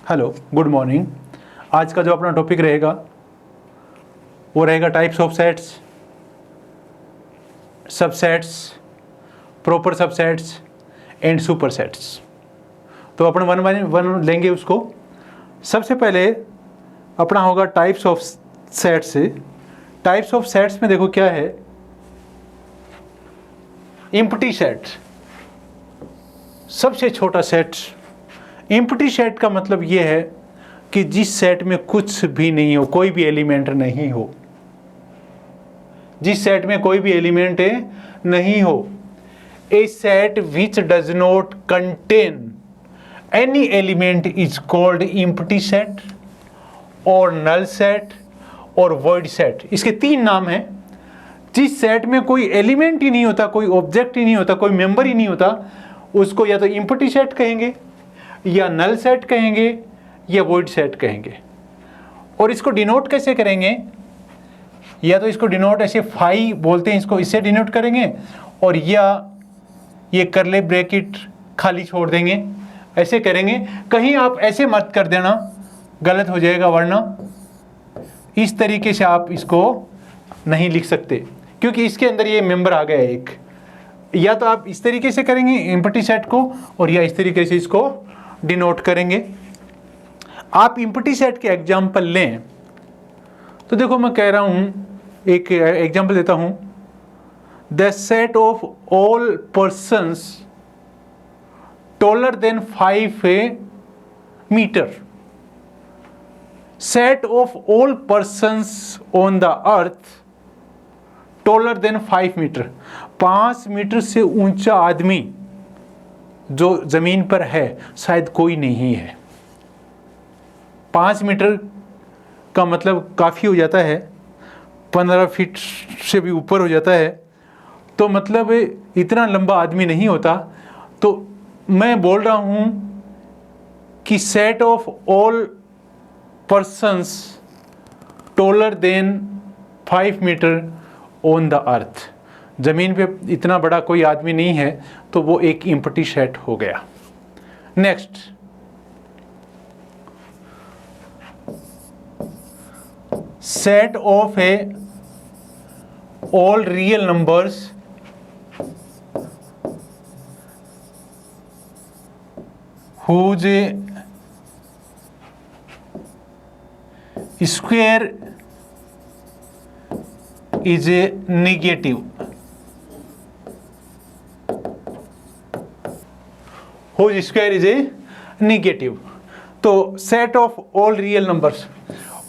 Hello, good morning. आज का जो अपना टॉपिक रहेगा वो रहेगा types of sets, subsets, proper subsets and super sets. तो अपन वन बाय वन लेंगे उसको। सबसे पहले अपना होगा types of sets. Types of sets में देखो क्या है, एम्प्टी सेट, सबसे छोटा सेट। एम्प्टी सेट का मतलब ये है कि जिस सेट में कुछ भी नहीं हो, कोई भी एलिमेंट नहीं हो। जिस सेट में कोई भी एलिमेंट नहीं हो। A set which does not contain any element is called empty set और नल सेट और वॉइड सेट। इसके तीन नाम हैं। जिस सेट में कोई एलिमेंट ही नहीं होता, कोई ऑब्जेक्ट ही नहीं होता, कोई मेंबर ही नहीं होता, उसको या तो एम्प्टी सेट कहेंगे, या नल सेट कहेंगे, या वॉइड सेट कहेंगे। और इसको डिनोट कैसे करेंगे? या तो इसको डिनोट ऐसे फाई बोलते हैं, इसको इससे डिनोट करेंगे, और या ये करले ब्रैकेट खाली छोड़ देंगे, ऐसे करेंगे। कहीं आप ऐसे मत कर देना, गलत हो जाएगा, वरना इस तरीके से आप इसको नहीं लिख सकते, क्योंकि इसके अंदर ये मेंबर आ गया है एक। या तो आप इस तरीके से करेंगे एम्प्टी सेट को, और या इस तरीके से इसको डिनोट करेंगे। आप एम्प्टी सेट के एग्जाम्पल लें तो देखो, मैं कह रहा हूं, एक एग्जाम्पल देता हूं। The set of all persons taller than 5 metre. Set of all persons on the earth taller than 5 metre. 5 metre से ऊंचा आदमी जो जमीन पर है शायद कोई नहीं है। 5 मीटर का मतलब काफ़ी हो जाता है, 15 फीट से भी ऊपर हो जाता है। तो मतलब इतना लंबा आदमी नहीं होता। तो मैं बोल रहा हूँ कि set of all persons taller than 5 metre on the earth. ज़मीन पे इतना बड़ा कोई आदमी नहीं है, तो वो एक एम्प्टी सेट हो गया। Next, set of all real numbers whose square is a negative। whose square is a negative। तो set of all real numbers,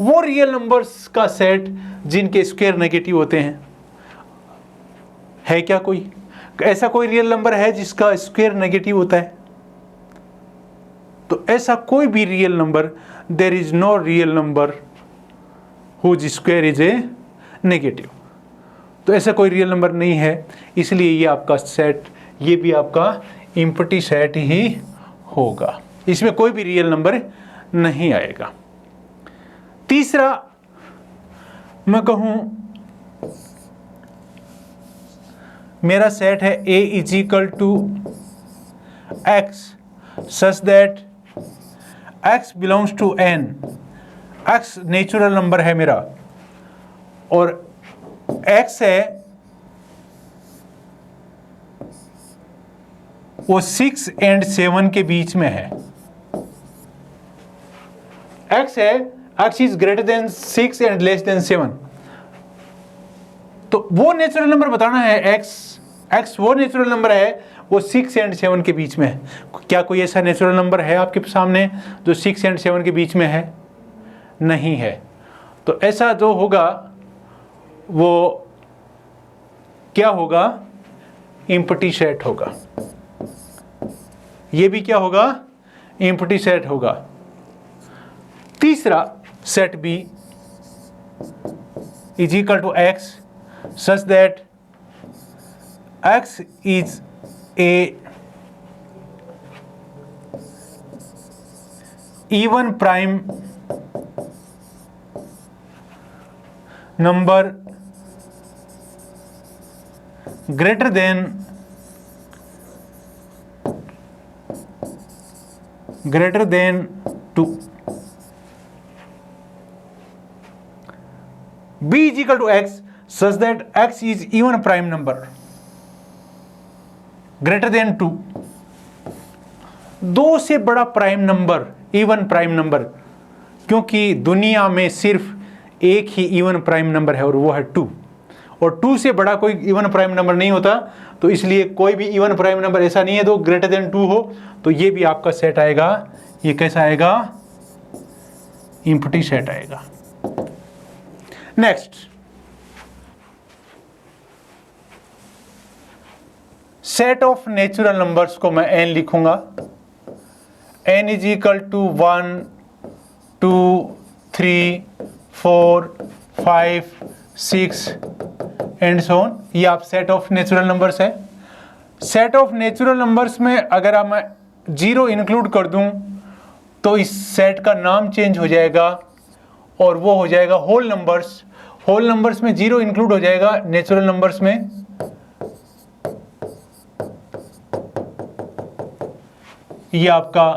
वो रियल नंबर्स का सेट जिनके स्क्वायर नेगेटिव होते हैं। है क्या कोई ऐसा कोई रियल नंबर है जिसका स्क्वायर नेगेटिव होता है? तो ऐसा कोई भी real number, there is no real number whose square is a negative. तो ऐसा कोई रियल नंबर नहीं है, इसलिए ये आपका सेट, ये भी आपका एम्प्टी सेट ही होगा। इसमें कोई भी रियल नंबर नहीं आएगा। तीसरा मैं कहूं, मेरा सेट है A is equal to x such that x belongs to n। x natural number है मेरा, और x है वो 6 और 7 के बीच में है। x है, x is greater than 6 and less than 7। तो वो नेचुरल नंबर बताना है। x वो नेचुरल नंबर है, वो 6 और 7 के बीच में है। क्या कोई ऐसा नेचुरल नंबर है आपके सामने जो 6 और 7 के बीच में है? नहीं है। तो ऐसा जो होगा वो क्या होगा? एम्प्टी सेट होगा। ये भी क्या होगा? एम्प्टी सेट होगा। तीसरा, set B is equal to x such that x is a even prime number greater than 2 2. B is equal to x such that x is even prime number greater than 2. 2 से बड़ा prime number, even prime number, क्योंकि दुनिया में सिर्फ एक ही even prime number है और वो है 2, और 2 से बड़ा कोई इवन प्राइम नंबर नहीं होता, तो इसलिए कोई भी इवन प्राइम नंबर ऐसा नहीं है तो ग्रेटर देन 2 हो, तो ये भी आपका सेट आएगा। ये कैसा आएगा? एम्प्टी सेट आएगा। Next, set of natural numbers को मैं n लिखूंगा। n is equal to 1 2 3 4 5 6 and so on. ये आप सेट ऑफ नेचुरल नंबर्स है। सेट ऑफ नेचुरल नंबर्स में अगर मैं 0 इंक्लूड कर दूं तो इस सेट का नाम चेंज हो जाएगा और वो हो जाएगा होल नंबर्स। होल नंबर्स में 0 इंक्लूड हो जाएगा नेचुरल नंबर्स में, ये आपका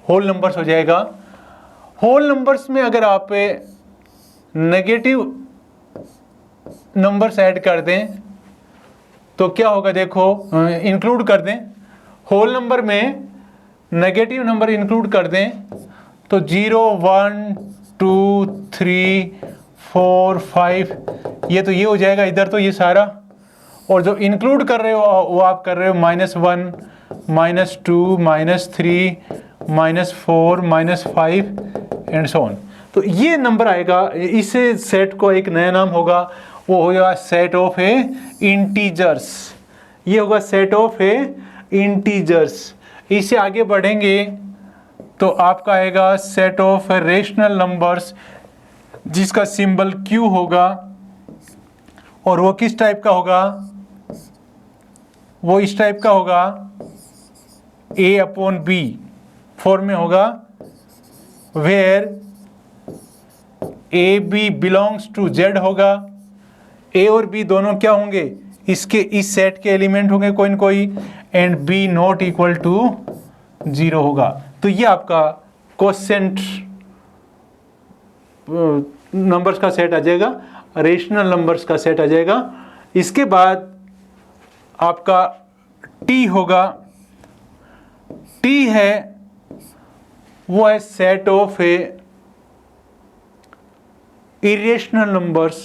होल नंबर्स हो जाएगा। होल नंबर्स में अगर आप नेगेटिव नंबर्स ऐड कर दें तो क्या होगा, देखो, इंक्लूड कर दें, होल नंबर में नेगेटिव नंबर इंक्लूड कर दें तो 0 1 2 3 4 5, ये तो ये हो जाएगा इधर, तो ये सारा, और जो इंक्लूड कर रहे हो वो आप कर रहे हो -1 -2 -3 -4 -5 एंड सो ऑन। तो ये नंबर आएगा, इस सेट को एक नया नाम होगा, वो होगा सेट ऑफ ए इंटीजर्स। ये होगा सेट ऑफ ए इंटीजर्स। इससे आगे बढ़ेंगे तो आपका आएगा सेट ऑफ रेशनल नंबर्स, जिसका सिंबल Q होगा, और वो किस टाइप का होगा? वो इस टाइप का होगा, A/B फॉर्म में होगा, where AB belongs to Z होगा। A और B दोनों क्या होंगे? इसके इस सेट के एलिमेंट होंगे कोई न कोई, and B not equal to 0 होगा। तो ये आपका क्वोशिएंट नंबर्स का सेट आ जाएगा, रेशनल नंबर्स का सेट आ जाएगा। इसके बाद आपका T होगा। T है, वो है set of A irrational numbers,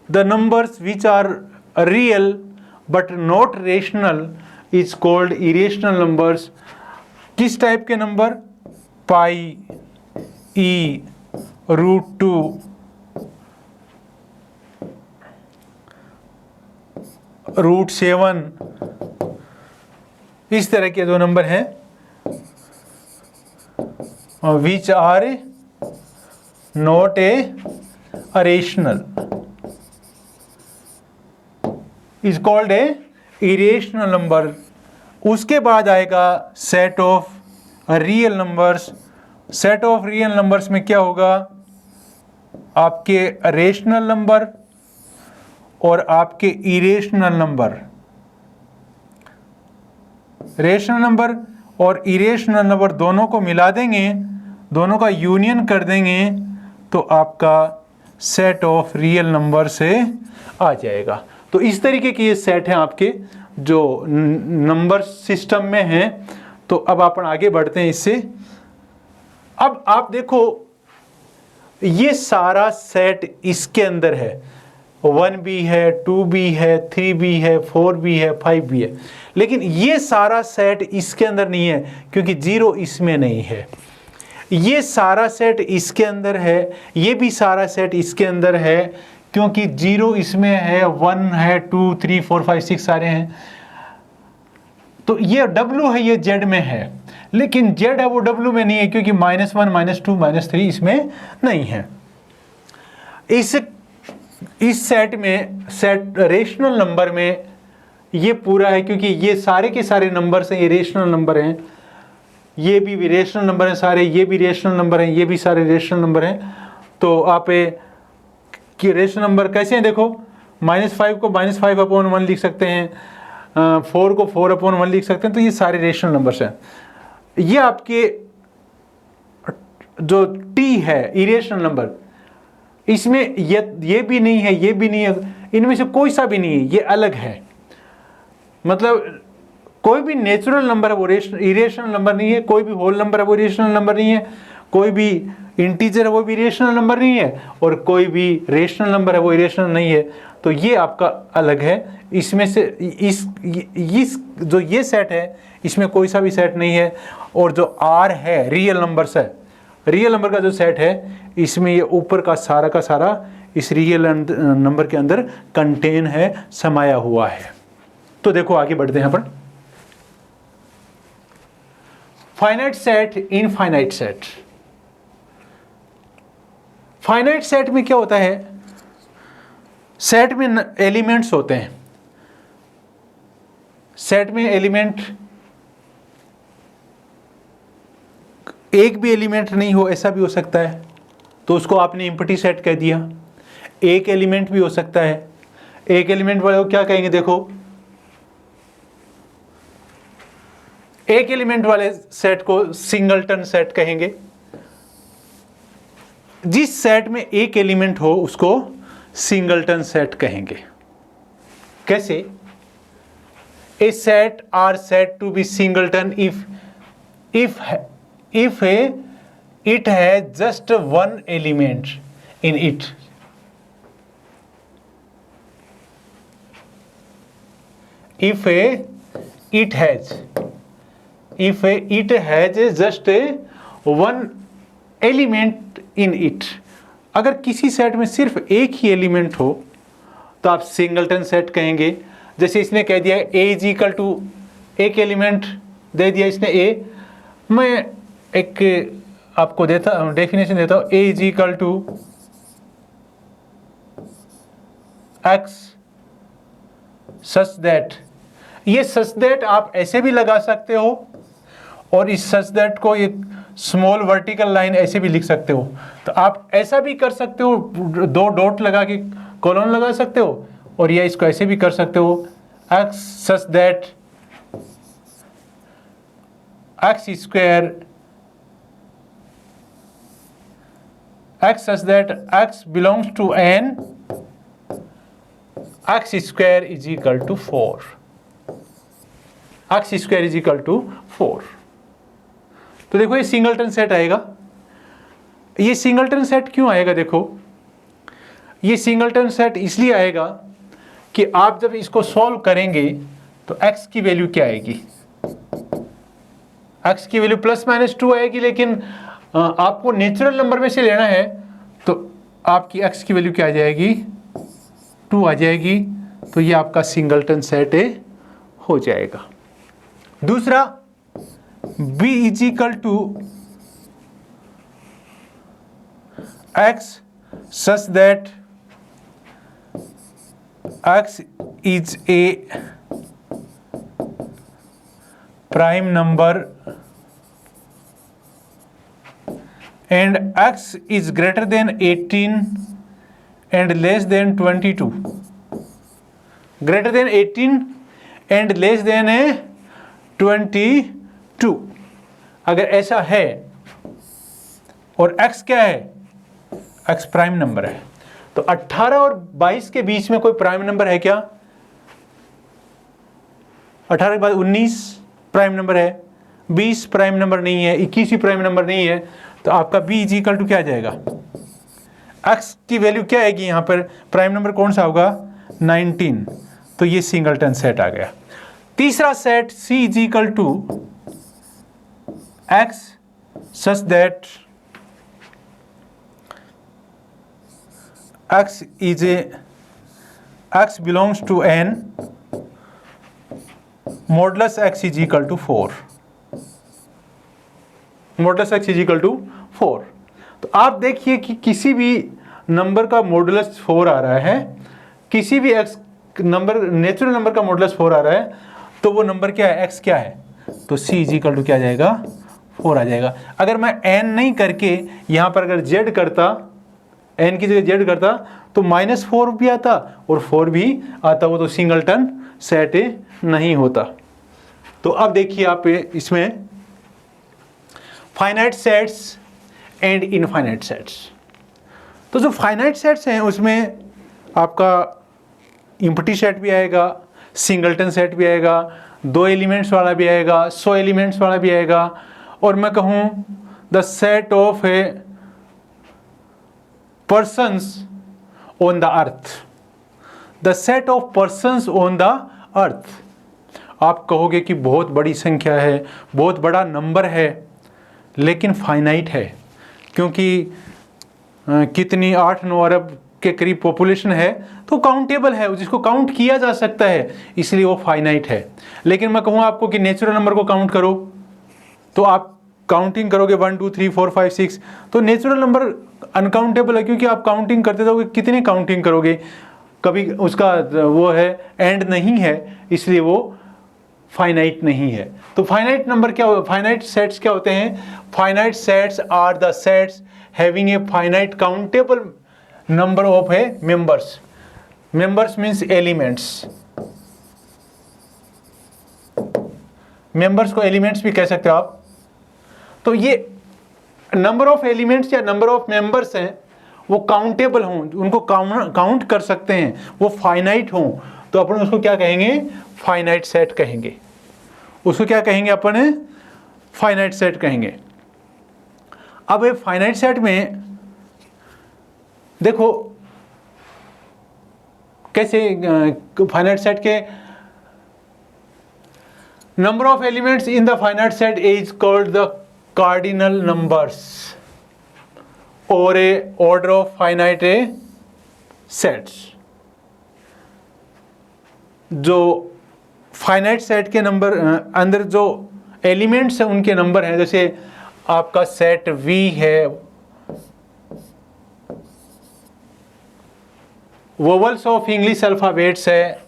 the numbers which are real but not rational is called irrational numbers। किस टाइप के नंबर? पाई, E, √2, √7, इस तरह के दो नंबर हैं, which are not a rational is called a irrational number। उसके बाद आएगा set of real numbers. Set of real numbers में क्या होगा? आपके रेशनल नंबर और आपके इरेशनल नंबर। रेशनल नंबर और इरेशनल नंबर दोनों को मिला देंगे, दोनों का यूनियन कर देंगे, तो आपका सेट ऑफ रियल नंबर से आ जाएगा। तो इस तरीके के ये सेट हैं आपके जो नंबर सिस्टम में हैं। तो अब अपन आगे बढ़ते हैं इससे। अब आप देखो, ये सारा सेट इसके अंदर है, 1B है, 2B है, 3B है, 4B है, 5B है, लेकिन ये सारा सेट इसके अंदर नहीं है क्योंकि 0 इसमें नहीं है। ये सारा सेट इसके अंदर है, ये भी सारा सेट इसके अंदर है क्योंकि 0 इसमें है, 1 है, 2 3 4 5 6 सारे हैं। तो ये W है, ये Z में है, लेकिन Z है वो W में नहीं है क्योंकि -1 -2 -3 इसमें नहीं है। इस सेट में, सेट रेशनल नंबर में ये पूरा है क्योंकि ये सारे के सारे नंबर्स हैं, ये रेशनल नंबर हैं, ये भी रेशनल नंबर हैं सारे, ये भी रेशनल नंबर हैं, ये भी सारे रेशनल नंबर हैं। तो आप कि रेशनल नंबर कैसे हैं? देखो, -5 को -5/1 लिख सकते हैं, 4 को 4/1 लिख सकते हैं। तो ये सारे रेशनल नंबर्स हैं। ये आपके जो टी है इरेशनल नंबर, इसमें ये भी नहीं है, ये भी नहीं है, इनमें से कोई सा भी नहीं है, ये अलग है। मतलब कोई भी नेचुरल नंबर है वो इरेशनल नंबर नहीं है, कोई भी होल नंबर है वो इरेशनल नंबर नहीं है, कोई भी इंटीजर है वो भी इरेशनल नंबर नहीं है, और कोई भी रेशनल नंबर है वो इरेशनल नहीं है। तो ये आपका अलग है। इसमें से इस जो ये सेट है इसमें कोई सा भी सेट नहीं है। और जो आर है रियल नंबर्स है, रियल नंबर का जो सेट है इसमें ये ऊपर का सारा इस रियल नंबर के अंदर कंटेन है, समाया हुआ है। तो देखो आगे बढ़ते हैं अपन। Finite set, infinite set. Finite set में क्या होता है, सेट में एलिमेंट्स होते हैं, सेट में एलिमेंट एक भी एलिमेंट नहीं हो ऐसा भी हो सकता है, तो उसको आपने एम्प्टी सेट कह दिया। एक एलिमेंट भी हो सकता है, एक एलिमेंट वाले को क्या कहेंगे, देखो एक एलिमेंट वाले सेट को सिंगलटन सेट कहेंगे। जिस सेट में एक एलिमेंट हो उसको सिंगलटन सेट कहेंगे। कैसे? A set are set to be singleton if it has just one element in it. if it has just one element in it। अगर किसी सेट में सिर्फ एक ही एलिमेंट हो तो आप सिंगलटन सेट कहेंगे। जैसे इसने कह दिया a इज इक्वल टू, एक एलिमेंट दे दिया इसने a, मैं एक आपको डेफिनेशन देता हूँ, a is equal to x such that. ये सच दैट आप ऐसे भी लगा सकते हो और इस सच दैट को एक स्मॉल वर्टिकल लाइन ऐसे भी लिख सकते हो। तो आप ऐसा भी कर सकते हो, दो डॉट लगा के कॉलन लगा सकते हो, और या इसको ऐसे भी कर सकते हो, x such that x square x such that x belongs to n, x square is equal to 4, x square is equal to 4। तो देखो ये सिंगलटन सेट आएगा। ये सिंगलटन सेट क्यों आएगा? देखो ये सिंगलटन सेट इसलिए आएगा कि आप जब इसको सॉल्व करेंगे तो x की वैल्यू क्या आएगी, x की वैल्यू ±2 आएगी, लेकिन आपको नेचुरल नंबर में से लेना है तो आपकी x की वैल्यू क्या आ जाएगी, 2 आ जाएगी। तो ये आपका सिंगलटन सेट हो जाएगा। दूसरा, b is equal to x such that x is a prime number and x is greater than 18 and less than 22, greater than 18 and less than 22। अगर ऐसा है और x क्या है, x प्राइम नंबर है, तो 18 और 22 के बीच में कोई प्राइम नंबर है क्या? 18 के बाद 19 प्राइम नंबर है, 20 प्राइम नंबर नहीं है, 21 भी प्राइम नंबर नहीं है। तो आपका b इज इक्वल टू क्या आ जाएगा, x की वैल्यू क्या आएगी यहाँ पर, प्राइम नंबर कौन सा होगा, 19। तो ये सिंगलटन सेट आ गया। तीसरा set, c is equal to x such that x is x belongs to n modulus x is equal to 4, modulus x is equal to 4। तो आप देखिए कि किसी भी नंबर का मॉडुलस 4 आ रहा है, किसी भी x नंबर, नेचुरल नंबर का मॉडुलस 4 आ रहा है, तो वो नंबर क्या है, x क्या है, तो c इज इक्वल टू क्या आ जाएगा, 4 आ जाएगा। अगर मैं n नहीं करके यहाँ पर अगर z करता, n की जगह z करता, तो -4 भी आता और 4 भी आता, वो तो सिंगलटन सेट नहीं होता। तो अब देखिए आप इसमें finite sets, and infinite sets. तो जो फाइनाइट सेट्स हैं उसमें आपका एम्प्टी सेट भी आएगा, सिंगलटन सेट भी आएगा, 2 एलिमेंट्स वाला भी आएगा, 100 एलिमेंट्स वाला भी आएगा, और मैं कहूँ the set of A persons on the earth, the set of persons on the अर्थ। आप कहोगे कि बहुत बड़ी संख्या है, बहुत बड़ा नंबर है, लेकिन फाइनाइट है, क्योंकि कितनी 8-9 अरब के करीब पॉपुलेशन है, तो काउंटेबल है, जिसको काउंट किया जा सकता है, इसलिए वो फाइनाइट है। लेकिन मैं कहूँ आपको कि नेचुरल नंबर को काउंट करो, तो आप काउंटिंग करोगे 1 2 3 4 5 6, तो नेचुरल नंबर अनकाउंटेबल है, क्योंकि आप काउंटिंग करते जाओगे, कितने काउंटिंग करोगे, कभी उसका वो है एंड नहीं है, इसलिए वो फाइनाइट नहीं है। तो फाइनाइट नंबर क्या, फाइनाइट सेट्स क्या होते हैं? Finite sets are the sets having a finite countable number of a members. Members means elements, members को एलिमेंट्स भी कह सकते हो आप। तो ये नंबर ऑफ एलिमेंट्स या नंबर ऑफ मेंबर्स हैं, वो काउंटेबल हों, उनको काउंट कर सकते हैं, वो फाइनाइट हों, तो अपन उसको क्या कहेंगे? फाइनाइट सेट कहेंगे। उसको क्या कहेंगे अपन? फाइनाइट सेट कहेंगे। अब ये फाइनाइट सेट में देखो कैसे फाइनाइट सेट के number of elements in the finite set is called the cardinal numbers और a order of finite a sets. जो फाइनाइट सेट के नंबर अंदर जो एलिमेंट्स हैं उनके नंबर हैं, जैसे आपका सेट V है, वोवल्स ऑफ इंग्लिश अल्फाबेट्स है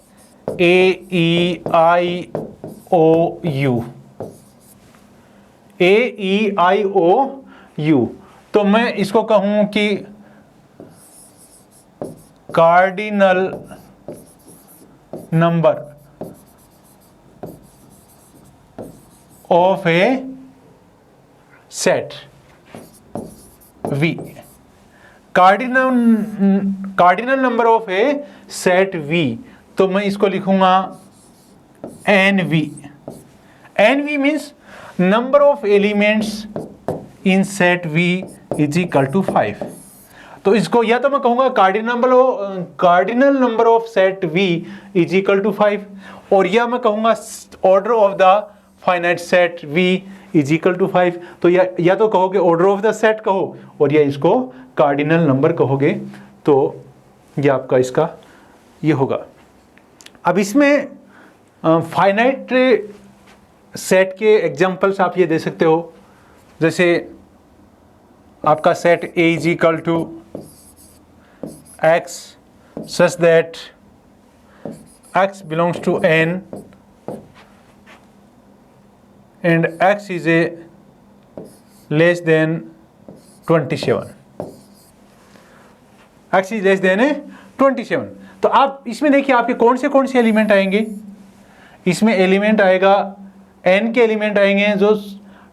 A-E-I-O-U, A-E-I-O-U, तो मैं इसको कहूं कि cardinal number of a set V, cardinal number of a set V, तो मैं इसको लिखूंगा NV। NV means number of elements in set V is equal to 5। तो इसको या तो मैं कहूंगा cardinal number of set V is equal to 5, और या मैं कहूंगा order of the finite set V is equal to 5। तो या तो कहोगे ऑर्डर ऑफ द सेट कहो, और या इसको कार्डिनल नंबर कहोगे, तो ये आपका इसका ये होगा। अब इसमें फाइनाइट सेट के एग्जांपल्स आप ये दे सकते हो, जैसे आपका set A is equal to X such that X belongs to N and X is a less than 27, X is less than 27। तो आप इसमें देखिए आपके कौन से एलिमेंट आएंगे। इसमें एलिमेंट आएगा n के एलिमेंट आएंगे जो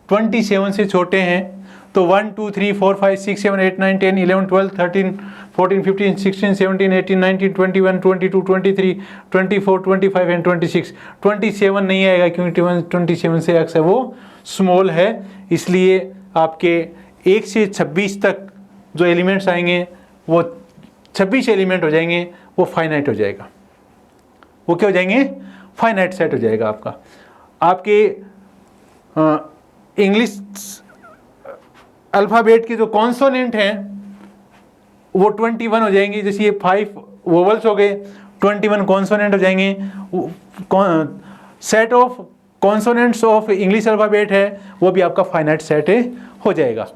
27 से छोटे हैं, तो 1 2 3 4 5 6 7 8 9 10 11 12 13 14 15 16 17 18 19 21 22 23 24 25 एंड 26। 27 नहीं आएगा क्योंकि 27 से x है वो स्मॉल है, इसलिए आपके 1 से 26 तक जो एलिमेंट्स आएंगे वो 26 एलिमेंट हो जाएंगे, वो फाइनाइट हो जाएगा। वो क्या हो जाएंगे? फाइनाइट सेट हो जाएगा आपका। आपके इंग्लिश अल्फ़ाबेट के जो कॉन्सोनेंट हैं वो 21 हो जाएंगे, जैसे ये 5 वोवल्स हो गए, 21 कॉन्सोनेंट हो जाएंगे। Set of consonants of English alphabet है वो भी आपका फाइनाइट सेट हो जाएगा।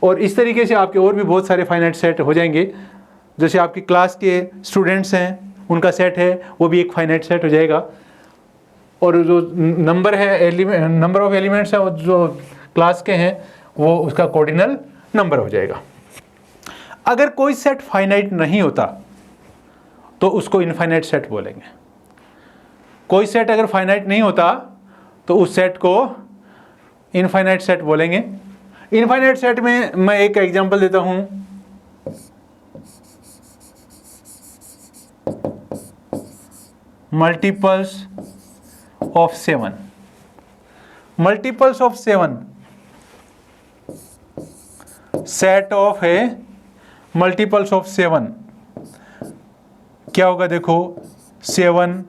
और इस तरीके से आपके और भी बहुत सारे फाइनाइट सेट हो जाएंगे, जैसे आपकी क्लास के स्टूडेंट्स हैं उनका सेट है वो भी एक फाइनाइट सेट हो जाएगा। और जो नंबर है नंबर ऑफ एलिमेंट्स है जो क्लास के हैं वो उसका कार्डिनल नंबर हो जाएगा। अगर कोई सेट फाइनाइट नहीं होता तो उसको इनफाइनाइट सेट बोलेंगे। कोई सेट अगर फाइनाइट नहीं होता तो उस सेट को इनफाइनाइट सेट बोलेंगे। इनफाइनाइट सेट में मैं एक एग्जांपल देता हूं, multiples of 7। Multiples of 7, set of है मल्टीपल्स ऑफ 7 क्या होगा? देखो 7,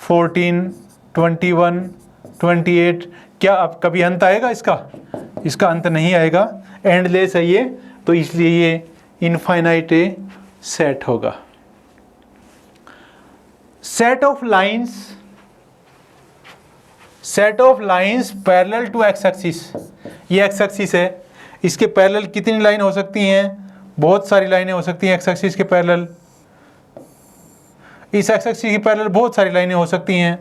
14, 21, 28। क्या अब कभी अंत आएगा इसका? इसका अंत नहीं आएगा, एंडलेस है ये, तो इसलिए ये इनफाइनाइट सेट होगा। Set of lines, set of lines parallel to x axis. ये एक्स एक्सिस है, इसके पैरेलल कितनी लाइन हो सकती हैं? बहुत सारी लाइनें हो सकती हैं एक्स एक्सिस के पैरेलल। इस एक्स एक्सिस के पैरेलल बहुत सारी लाइनें हो सकती हैं,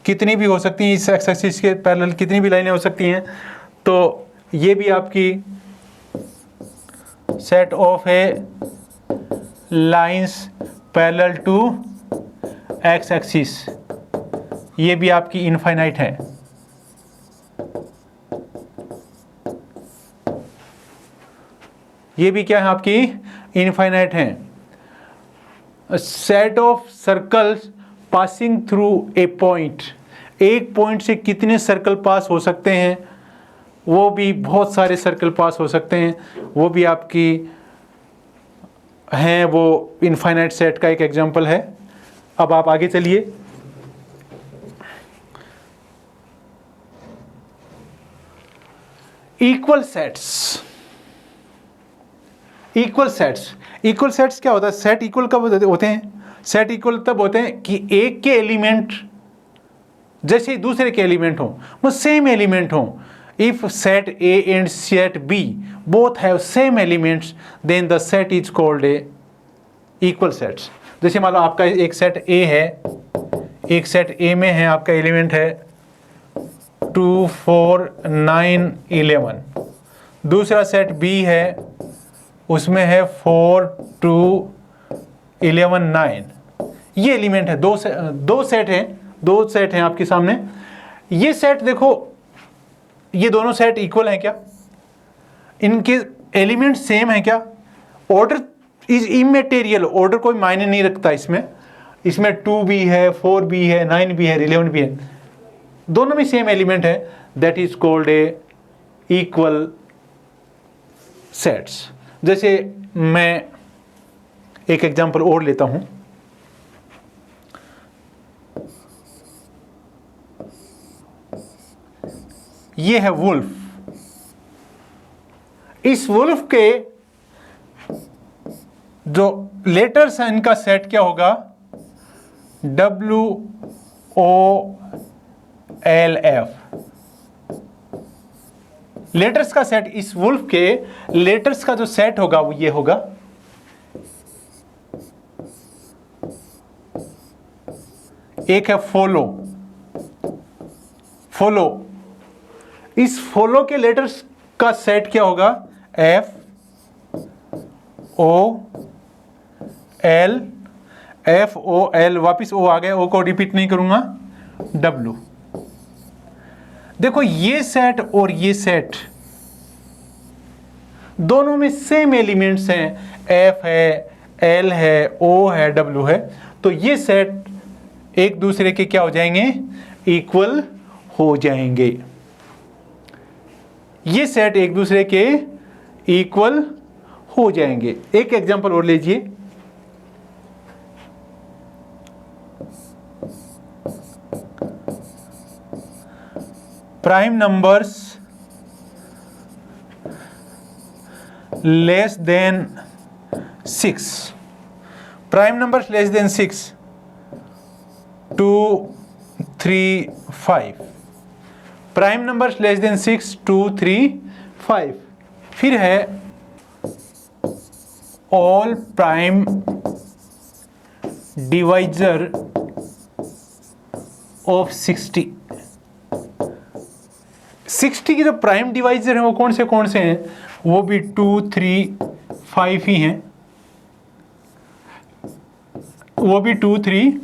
कितनी भी हो सकती हैं। इस एक्स एक्सिस के पैरेलल कितनी भी लाइनें हो सकती हैं। तो ये भी आपकी सेट ऑफ है lines parallel to x axis, ये भी आपकी इनफाइनाइट है। ये भी क्या है? आपकी इनफाइनाइट है। Set of circles passing through a point, एक पॉइंट से कितने सर्कल पास हो सकते हैं? वो भी बहुत सारे सर्कल पास हो सकते हैं, वो भी आपकी हैं, वो इनफाइनाइट सेट का एक एग्जांपल है। अब आप आगे चलिए। Equal sets, equal sets, equal sets क्या होता है? सेट इक्वल कब होते हैं? सेट इक्वल तब होते हैं कि एक के एलिमेंट जैसे दूसरे के एलिमेंट हो, वो सेम एलिमेंट हो। If set A and set B both have same elements, then the set is called a equal sets. जैसे मान लो आपका एक सेट ए है, एक सेट ए में है आपका एलिमेंट है 2, 4, 9, 11। दूसरा सेट बी है, उसमें है 4, 2, 11, 9। ये एलिमेंट है, दो सेट हैं, दो सेट हैं आपके सामने। ये सेट देखो, ये दोनों सेट इक्वल हैं क्या? इनके एलिमेंट सेम हैं क्या? ऑर्डर इज इमेटेरियल, ऑर्डर कोई मायने नहीं रखता इसमें। इसमें 2 भी है, 4 भी है, 9 भी है, 11 भी है, दोनों में सेम एलिमेंट है। That is called a equal sets. जैसे मैं एक एग्जांपल और लेता हूं, ये है वुल्फ। इस वुल्फ के जो लेटर्स हैं इनका सेट क्या होगा? WOLF। लेटर्स का सेट, इस वुल्फ के लेटर्स का जो सेट होगा वो ये होगा। एक है फॉलो, फॉलो, इस फॉलो के लेटर्स का सेट क्या होगा? FOL, FOL, वापिस ओ आ गया, ओ को रिपीट नहीं करूंगा, W। देखो ये सेट और ये सेट दोनों में सेम एलिमेंट्स हैं, F है, L है, O है, W है। तो ये सेट एक दूसरे के क्या हो जाएंगे? इक्वल हो जाएंगे। ये सेट एक दूसरे के इक्वल हो जाएंगे। एक एग्जांपल और लीजिए, prime numbers less than 6, prime numbers less than 6, 2, 3, 5, prime numbers less than 6, 2, 3, 5। फिर है ऑल प्राइम डिवाइजर ऑफ 60। 60 के जो प्राइम डिवाइजर हैं वो कौन से हैं? वो भी 2, 3, 5 ही हैं, वो भी 2, 3,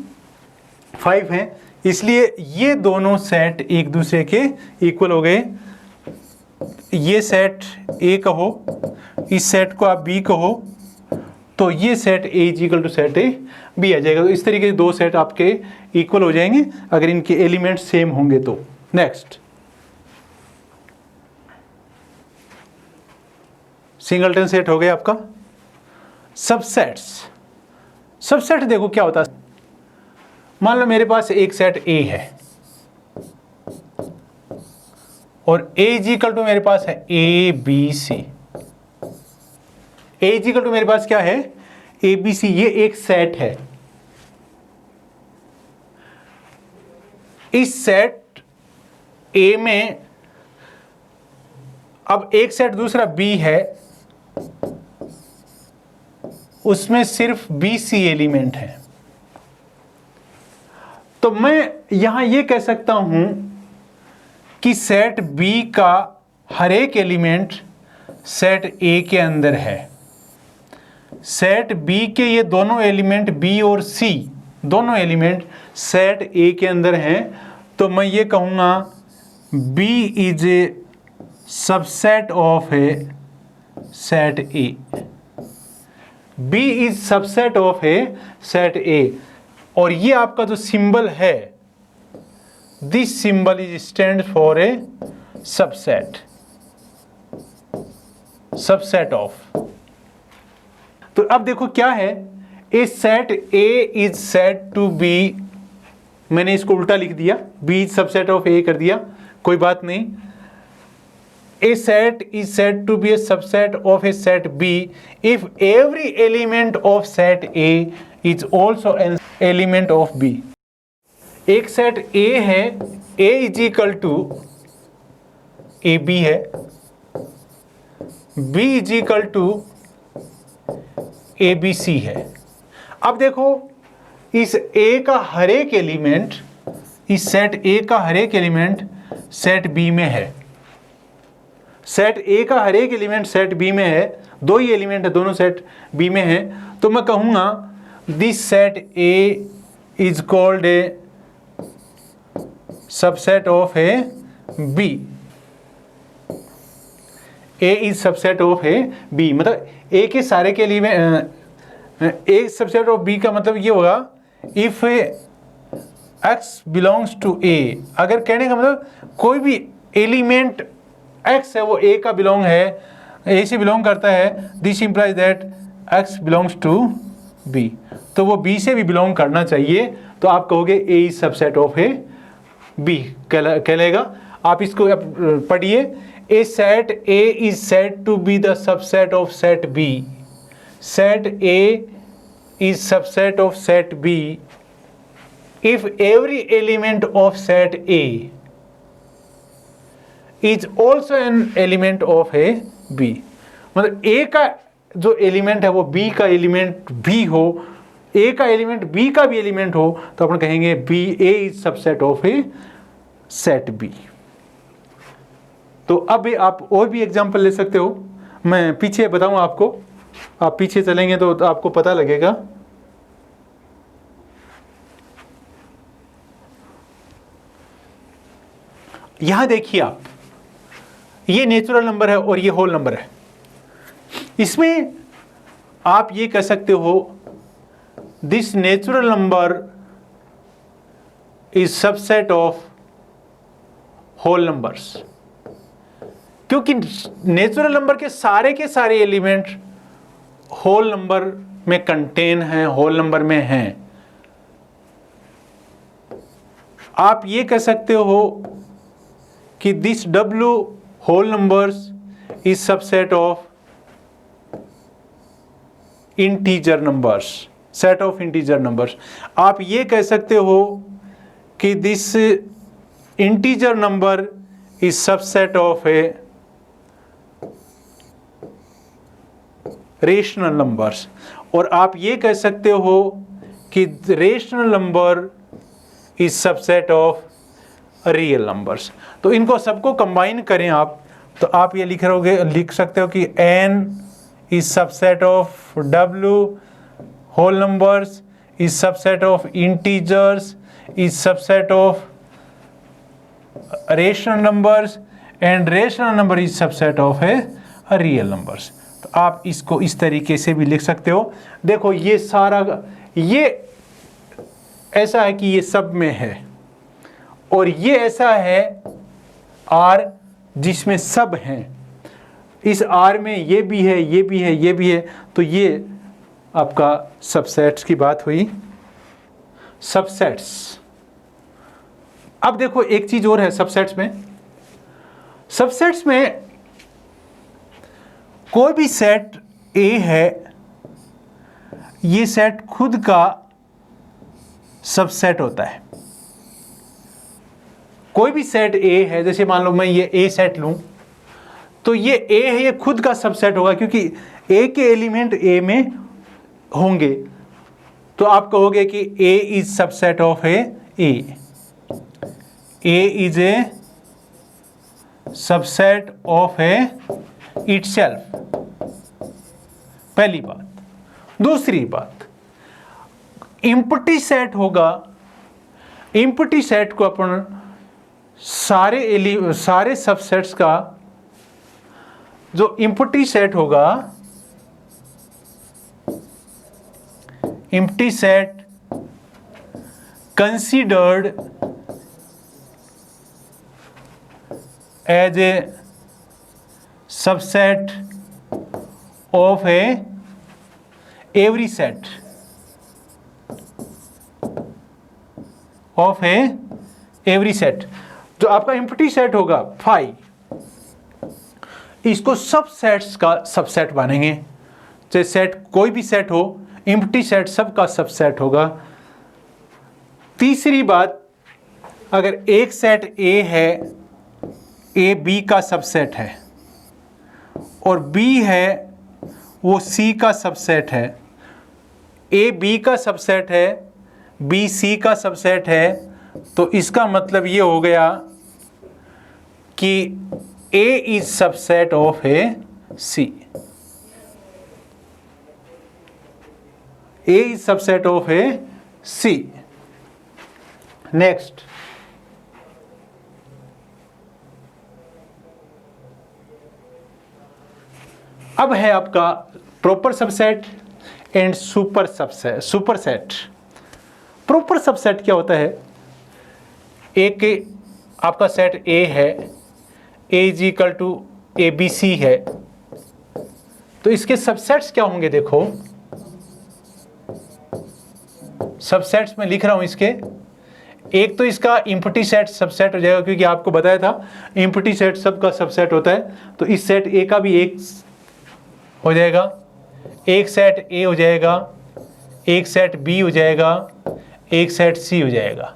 5 हैं। इसलिए ये दोनों सेट एक दूसरे के इक्वल हो गए। ये सेट ए कहो, इस सेट को आप बी कहो, तो ये set A is equal to set A B आ जाएगा। तो इस तरीके से दो सेट आपके इक्वल हो जाएंगे अगर इनके एलिमेंट सेम होंगे तो। नेक्स्ट, सिंगलटन सेट हो गया आपका। सबसेट्स, सबसेट देखो क्या होता है। मान लो मेरे पास एक सेट ए है और ए इज इक्वल टू मेरे पास है A B C. A is equal to मेरे पास क्या है, ए बी सी, ये एक सेट है। इस सेट ए में अब एक सेट दूसरा बी है, उसमें सिर्फ बी सी एलिमेंट है। तो मैं यहां यह कह सकता हूं कि सेट बी का हर एक एलिमेंट सेट ए के अंदर है। सेट बी के ये दोनों एलिमेंट बी और सी दोनों एलिमेंट सेट ए के अंदर हैं। तो मैं ये कहूँगा B is a subset of a set A. B is subset of a set A. और ये आपका जो सिंबल है, this symbol is stand for a subset, subset of. तो अब देखो क्या है, a set A is set to B, मैंने इसको उल्टा लिख दिया, B is subset of A कर दिया, कोई बात नहीं। A set is said to be a subset of a set B if every element of set A is also an element of B. एक सेट A है, A is equal to AB है, B is equal to ABC है। अब देखो इस A का हर एक element, इस सेट A का हर एक एलिमेंट सेट B में है। सेट ए का हर एक एलिमेंट सेट बी में है, दो ही एलिमेंट है, दोनों सेट बी में है। तो मैं कहूँगा this set A is called a subset of a B. A is subset of a B, मतलब ए के सारे के लिए ए सबसेट ऑफ बी का मतलब ये होगा इफ एक्स बिलोंग्स टू ए। अगर कहने का मतलब कोई भी एलिमेंट x है वो a का बिलोंग है, a से बिलोंग करता है, this implies that x belongs to b, तो वो b से भी बिलोंग करना चाहिए। तो आप कहोगे a is subset of a b कहलेगा। आप इसको पढ़िए, a set a is said to be the subset of set b, set a is subset of set b if every element of set a is also an element of a B. मतलब A का जो element है वो B का element भी हो, ए का element B का भी एलिमेंट हो, तो अपन कहेंगे B A is subset of a set B. तो अब आप और भी एग्जांपल ले सकते हो, मैं पीछे बताऊं आपको, आप पीछे चलेंगे तो आपको पता लगेगा। यहां देखिए आप, ये नेचुरल नंबर है और ये होल नंबर है। इसमें आप ये कह सकते हो this natural number is subset of whole numbers, क्योंकि नेचुरल नंबर के सारे एलिमेंट होल नंबर में कंटेन हैं, होल नंबर में हैं। आप ये कह सकते हो कि this W whole numbers is subset of integer numbers, set of integer numbers। आप ये कह सकते हो कि this integer number is subset of a rational numbers। और आप ये कह सकते हो कि rational number is subset of real numbers. तो इनको सबको कंबाइन करें आप, तो आप ये लिख सकते हो कि n is subset of w whole numbers is subset of integers is subset of rational numbers and rational number is subset of a real numbers. तो आप इसको इस तरीके से भी लिख सकते हो। देखो ये सारा, ये ऐसा है कि ये सब में है, और ये ऐसा है R जिसमें सब हैं। इस R में ये भी है, ये भी है, ये भी है, तो ये आपका सबसेट्स की बात हुई, सबसेट्स। अब देखो एक चीज और है सबसेट्स में। सबसेट्स में कोई भी सेट A है, ये सेट खुद का सबसेट होता है। कोई भी सेट A है, जैसे मान लो मैं ये A सेट लूं, तो ये A है, ये खुद का सबसेट होगा, क्योंकि A के एलिमेंट A में होंगे। तो आप कहोगे कि A is subset of A is a subset of a itself, पहली बात। दूसरी बात, एम्प्टी सेट होगा। एम्प्टी सेट को अपन सारे सबसेट्स का जो एम्प्टी सेट होगा, empty set considered as a subset of a every set of a every set. जो आपका एम्प्टी सेट होगा फाई, इसको सब सेट्स का सबसेट मानेंगे। चाहे सेट कोई भी सेट हो, एम्प्टी सेट सब का सबसेट होगा। तीसरी बात, अगर एक सेट A है, A B का सबसेट है, और B है वो C का सबसेट है, A B का सबसेट है, B C का सबसेट है, तो इसका मतलब ये हो गया कि A is subset of a C। A is subset of a C। Next, अब है आपका proper subset and super set. Proper subset क्या होता है? एक आपका सेट A है, A is equal to ABC है, तो इसके सबसेट्स क्या होंगे? देखो सबसेट्स में लिख रहा हूं इसके। एक तो इसका एम्प्टी सेट सबसेट हो जाएगा, क्योंकि आपको बताया था एम्प्टी सेट सब का सबसेट होता है। तो इस सेट A का भी एक हो जाएगा, एक सेट A हो जाएगा, एक सेट B हो जाएगा, एक सेट C हो जाएगा।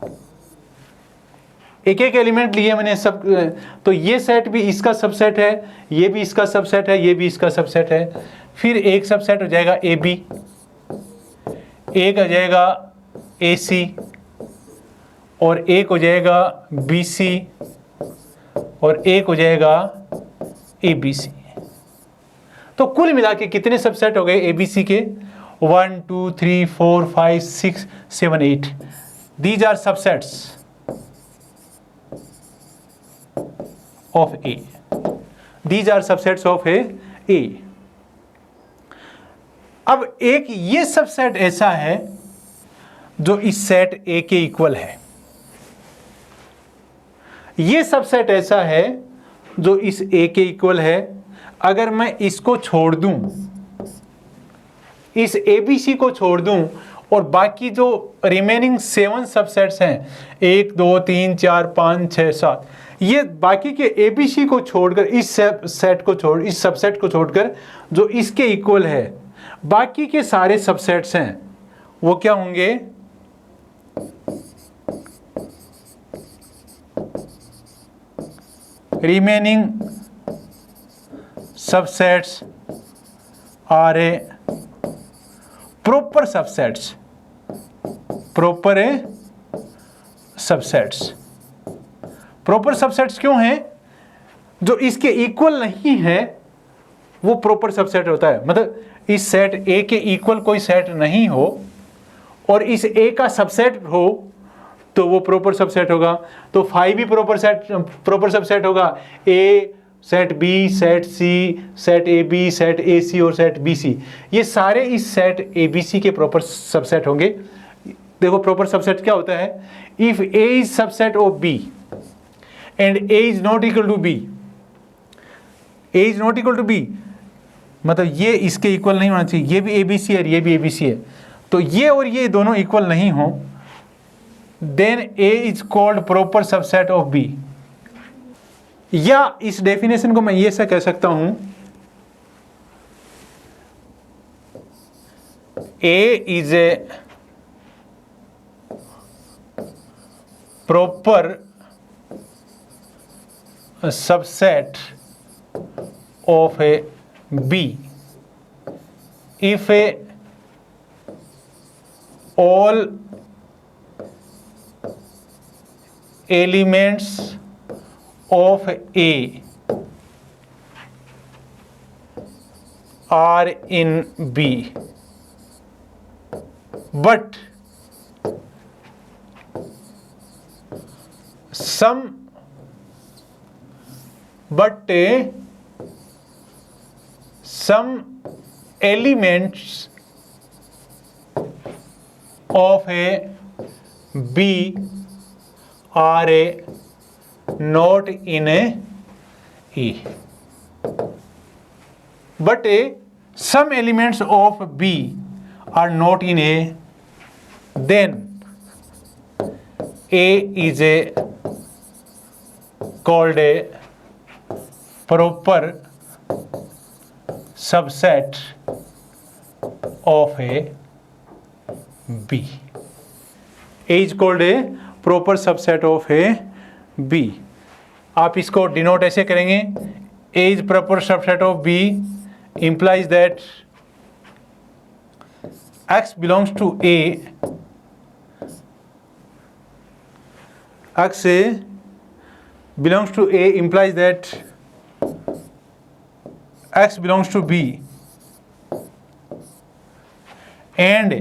एक एक एलिमेंट लिए मैंने सब। तो ये सेट भी इसका सबसेट है, ये भी इसका सबसेट है, ये भी इसका सबसेट है। फिर एक सबसेट हो जाएगा AB, एक हो जाएगा AC, और एक हो जाएगा BC, और एक हो जाएगा ABC। तो कुल मिला के कितने सबसेट हो गए ABC के? 1 2 3 4 5 6 7 8। These are subsets of A. These are subsets of A. अब एक ये सबसेट ऐसा है जो इस सेट A के इक्वल है। ये सबसेट ऐसा है जो इस A के इक्वल है। अगर मैं इसको छोड़ दूं, इस ABC को छोड़ दूं, और बाकी जो रिमेनिंग 7 सबसेट्स हैं, 1 2 3 4 5 6 7, ये बाकी के ABC को छोड़कर, इस सेट को छोड़, इस सबसेट को छोड़कर जो इसके इक्वल है, बाकी के सारे सबसेट्स हैं, वो क्या होंगे? Remaining subsets are a proper subsets. Proper a subsets. Proper subsets क्यों हैं? जो इसके इक्वल नहीं है वो प्रॉपर सबसेट होता है। मतलब इस सेट A के इक्वल कोई सेट नहीं हो और इस A का सबसेट हो, तो वो प्रॉपर सबसेट होगा। तो 5 भी प्रॉपर सबसेट होगा। A, set B, set C, set A B, set A C और सेट बी सी, ये सारे इस सेट ए बी सी के प्रॉपर सबसेट होंगे। देखो प्रॉपर सबसेट क्या होता है, if A is subset of B and A is not equal to B, A is not equal to B मतलब ये इसके इक्वल नहीं होना चाहिए, ये भी ए बी सी है, ये भी ए बी सी है, तो ये और ये दोनों इक्वल नहीं हो, then A is called proper subset of B. या इस डेफिनेशन को मैं ये से कह सकता हूं, A is a proper subset of a B if all elements of A are in B, but some elements of a B are not in a A, but some elements of B are not in A, then A is called a proper subset of a B. A is called a proper subset of a B. आप इसको denote ऐसे करेंगे, A is proper subset of B implies that X belongs to A, X belongs to A implies that X belongs to B, and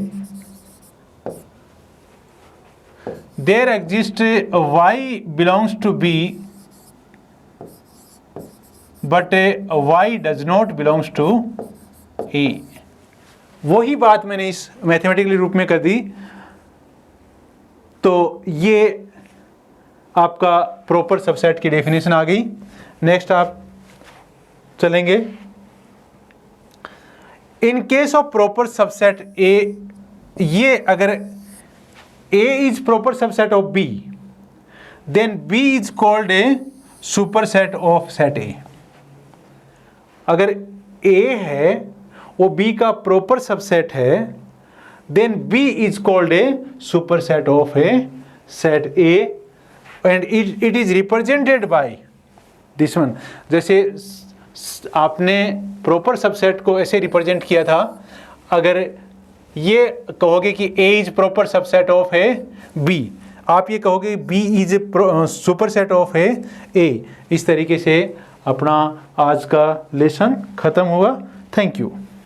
there exists Y belongs to B, but Y does not belongs to A. वही बात मैंने इस mathematically रूप में कर दी। तो ये आपका प्रॉपर सबसेट की डेफिनेशन आ गई। नेक्स्ट आप चलेंगे, in case of proper subset A, ये अगर A is proper subset of B, then B is called a superset of set A. अगर ए है वो बी का प्रॉपर सबसेट है, then B is called a superset of a set A, and it is represented by this one. जैसे आपने proper subset को ऐसे represent किया था, अगर ये कहोगे कि A is proper subset of a B, आप ये कहोगे B इज सुपरसेट ऑफ ए। इस तरीके से अपना आज का लेसन खत्म हुआ। Thank you.